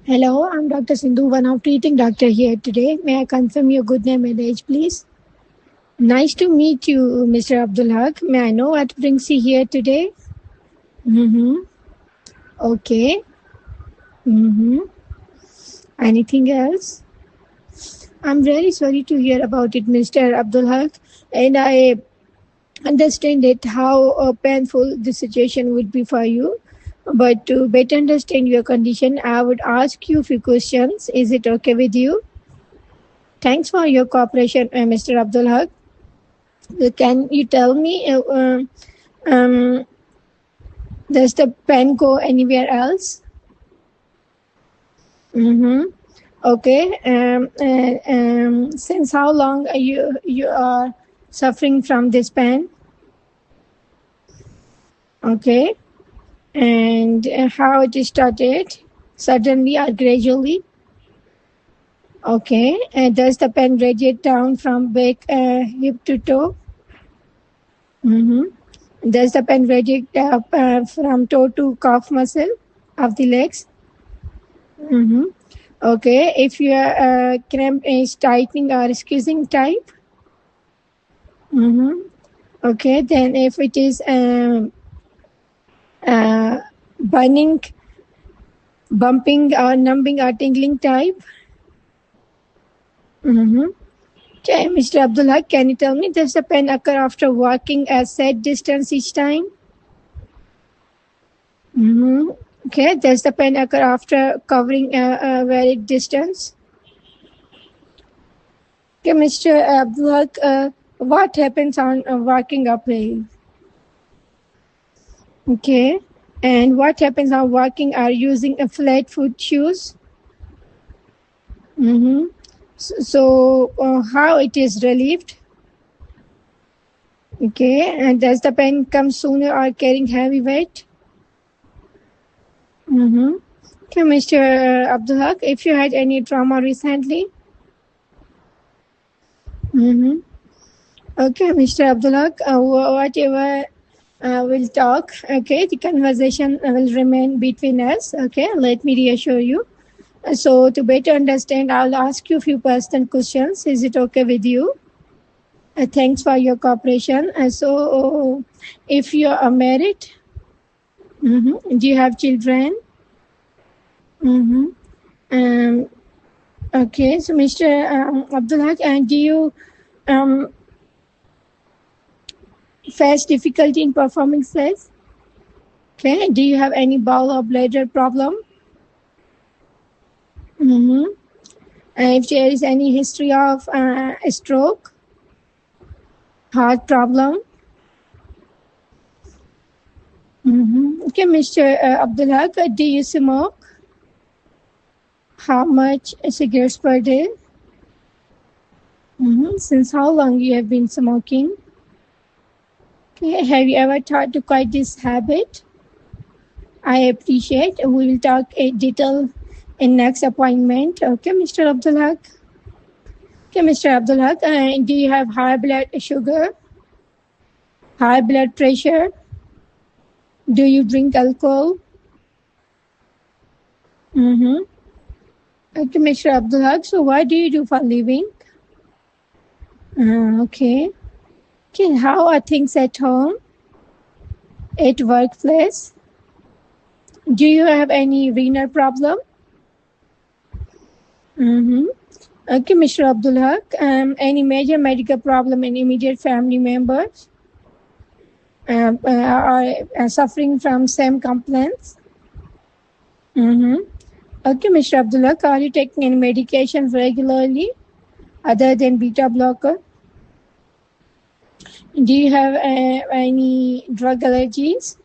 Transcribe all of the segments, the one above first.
Hello, I'm Dr. Sindhu, one of treating doctor here today. May I confirm your good name and age, please? Nice to meet you, Mr. Abdul Haq. May I know what brings you here today? Mm-hmm. Okay. Mm-hmm. Anything else? I'm really sorry to hear about it, Mr. Abdul Haq, and I understand it how painful the situation would be for you. But to better understand your condition, I would ask you a few questions. Is it okay with you? Thanks for your cooperation, Mr. Abdul Haq. Can you tell me, um, does the pen go anywhere else? Mm-hmm. Okay. Since how long are you are suffering from this pen? Okay. And how it started? Suddenly or gradually? Okay. And does the pen radiate down from back, hip to toe? Mm-hmm. Does the pen radiate up from toe to calf muscle of the legs? Mm-hmm. Okay. If your cramp is tightening or squeezing type? Mm-hmm. Okay. Then if it is burning, bumping or numbing or tingling type? Mm-hmm. Okay, Mr. Abdullah, can you tell me, does the pain occur after walking a set distance each time? Mm-hmm. Okay, does the pain occur after covering a varied distance? Okay, Mr. Abdullah, what happens on walking uphill? Okay, and what happens on walking or using a flat foot shoes? Mm-hmm. So how it is relieved? Okay, and does the pain come sooner or carrying heavy weight? Mm-hmm. Okay, Mr. Abdul Haq, if you had any trauma recently? Mm-hmm. Okay, Mr. Abdul Haq, whatever we'll talk, okay, the conversation will remain between us, okay, let me reassure you. So to better understand, I'll ask you a few personal questions. Is it okay with you? Thanks for your cooperation. So if you are married, do you have children? Mm-hmm. Okay, so Mr. Abdullah, do you face difficulty in performing sex? Okay, do you have any bowel or bladder problem? Mm-hmm. If there is any history of a stroke, heart problem? Mm-hmm. Okay, Mr. Abdullah, do you smoke? How much cigarettes per day? Mm-hmm. Since how long you have been smoking? Okay. Have you ever tried to quit this habit? I appreciate. We will talk in detail in next appointment. Okay, Mr. Abdullah. Okay, Mr. Abdullah, do you have high blood sugar? High blood pressure? Do you drink alcohol? Mm-hmm. Okay, Mr. Abdullah. So what do you do for a living? Okay. Okay, how are things at home? At workplace? Do you have any renal problem? Mm-hmm. Okay, Mr. Abdullah. Any major medical problem in immediate family members? Are suffering from same complaints? Mm-hmm. Okay, Mr. Abdullah, are you taking any medications regularly other than beta blocker? Do you have any drug allergies?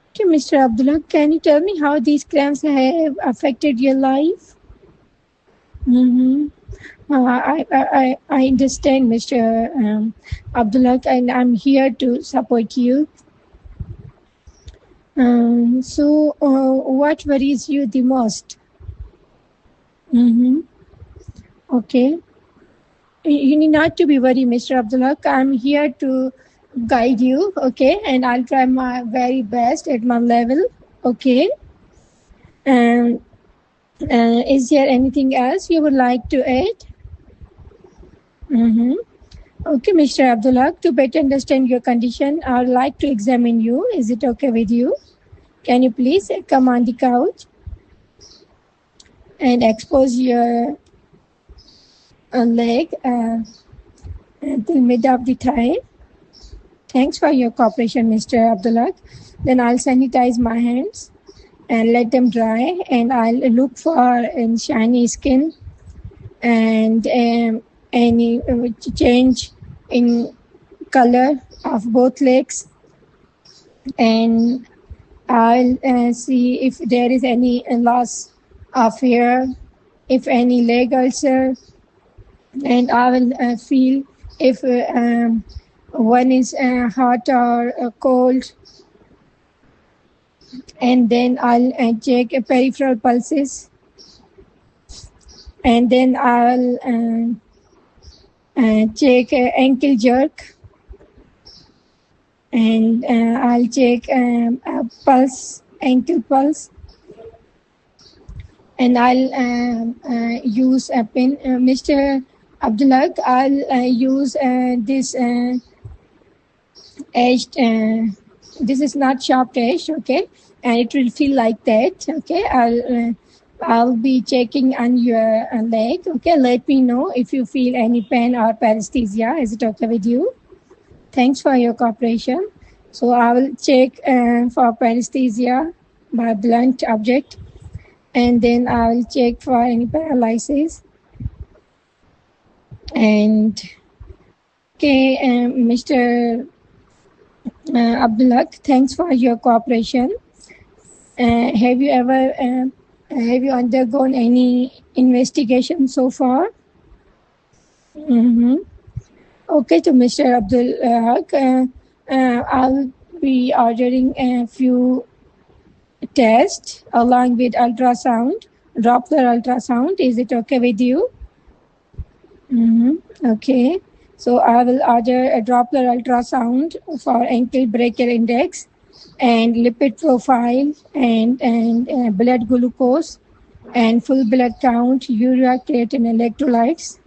Okay, Mr. Abdullah, can you tell me how these cramps have affected your life? Mm-hmm. I understand, Mr. Abdullah, and I'm here to support you. So, what worries you the most? Mm-hmm. Okay. You need not to be worried, Mr. Abdullah. I'm here to guide you, okay? And I'll try my very best at my level, okay? Is there anything else you would like to add? Okay, Mr. Abdullah, to better understand your condition, I would like to examine you. Is it okay with you? Can you please come on the couch and expose your leg until mid of the thigh? Thanks for your cooperation, Mr. Abdullah. Then I'll sanitize my hands and let them dry, and I'll look for shiny skin and any change in color of both legs, and I'll see if there is any loss of hair, if any leg ulcer, and I will feel if one is hot or cold, and then I'll check peripheral pulses, and then I'll check ankle jerk, and I'll check pulse, ankle pulse, and I'll use a pin. Mr. Abdullah, I'll use this edged, this is not sharp edge, okay, and it will feel like that, okay. I'll be checking on your leg, okay. Let me know if you feel any pain or paresthesia. Is it okay with you? Thanks for your cooperation. So I will check for paresthesia by blunt object, and then I will check for any paralysis. And okay, Mr. Abdullah, thanks for your cooperation. Have you undergone any investigation so far? Okay, to Mr. Abdul, I'll be ordering a few tests along with ultrasound, Doppler ultrasound. Is it okay with you? Okay. So I will order a Doppler ultrasound for ankle breaker index and lipid profile and blood glucose and full blood count, urea, creatine, electrolytes.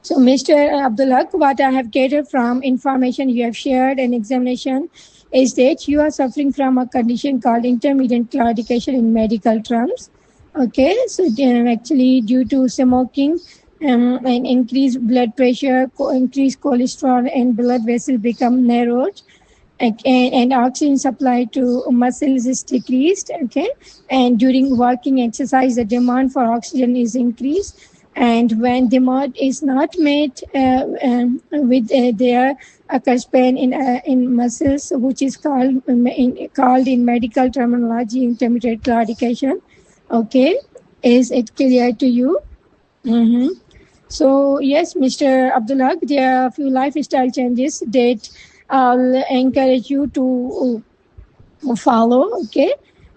So, Mr. Abdullah, what I have gathered from information you have shared and examination is that you are suffering from a condition called intermittent claudication in medical terms. Okay, so actually due to smoking and increased blood pressure, increased cholesterol, and blood vessel become narrowed, and oxygen supply to muscles is decreased, okay, and during working exercise the demand for oxygen is increased, and when demand is not met with there occurs pain in muscles, which is called in medical terminology intermittent claudication. Okay, is it clear to you? So yes, Mr. Abdullah, there are a few lifestyle changes that I'll encourage you to follow, okay,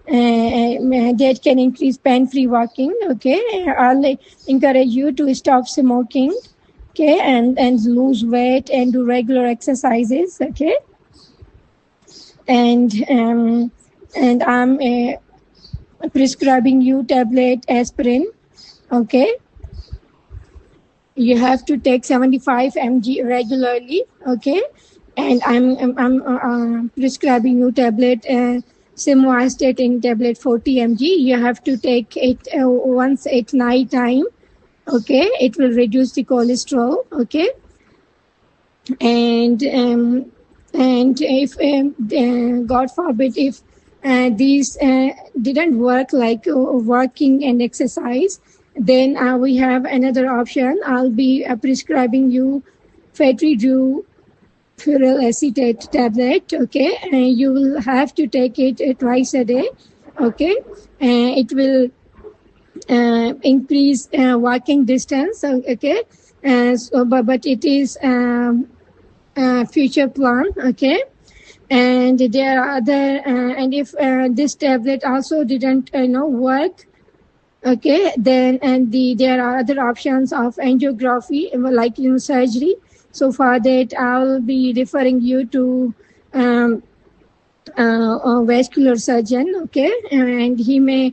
that can increase pain-free walking, okay. I'll encourage you to stop smoking, okay, and lose weight and do regular exercises, okay. And I'm prescribing you tablet aspirin, okay. You have to take 75 mg regularly, okay. And I'm prescribing you tablet simvastatin tablet 40 mg. You have to take it once at night time, okay. It will reduce the cholesterol, okay. And if God forbid if these didn't work, like walking and exercise, then we have another option. I'll be prescribing you Fetridu furyl acetate tablet, okay, and you will have to take it twice a day, okay. It will increase walking distance, okay. So, but it is future plan, okay. And there are other, and if this tablet also didn't work, okay, then there are other options of angiography, like surgery. So for that, I'll be referring you to vascular surgeon, okay, and he may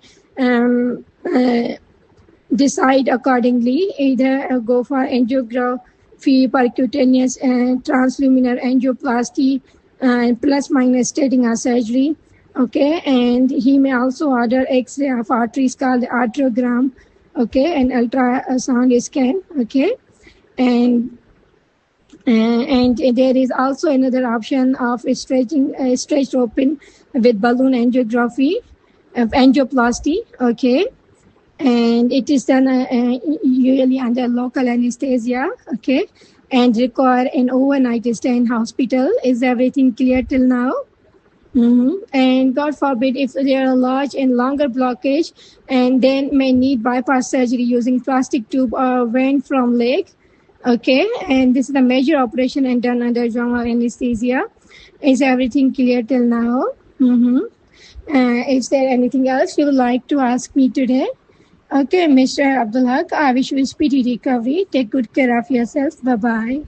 decide accordingly, either go for angiography, percutaneous and transluminal angioplasty, plus minus stenting or surgery, okay, and he may also order X-ray of arteries called arteriogram, okay, and ultrasound scan, okay, and there is also another option of stretched open with balloon angiography, angioplasty, okay, and it is done usually under local anesthesia, okay, and require an overnight stay in hospital. Is everything clear till now? And God forbid if there are large and longer blockage, and then may need bypass surgery using plastic tube or vein from leg. Okay, and this is the major operation and done under general anesthesia. Is everything clear till now? Is there anything else you would like to ask me today? Okay, Mr. Abdul Haq, I wish you a speedy recovery. Take good care of yourself. Bye-bye.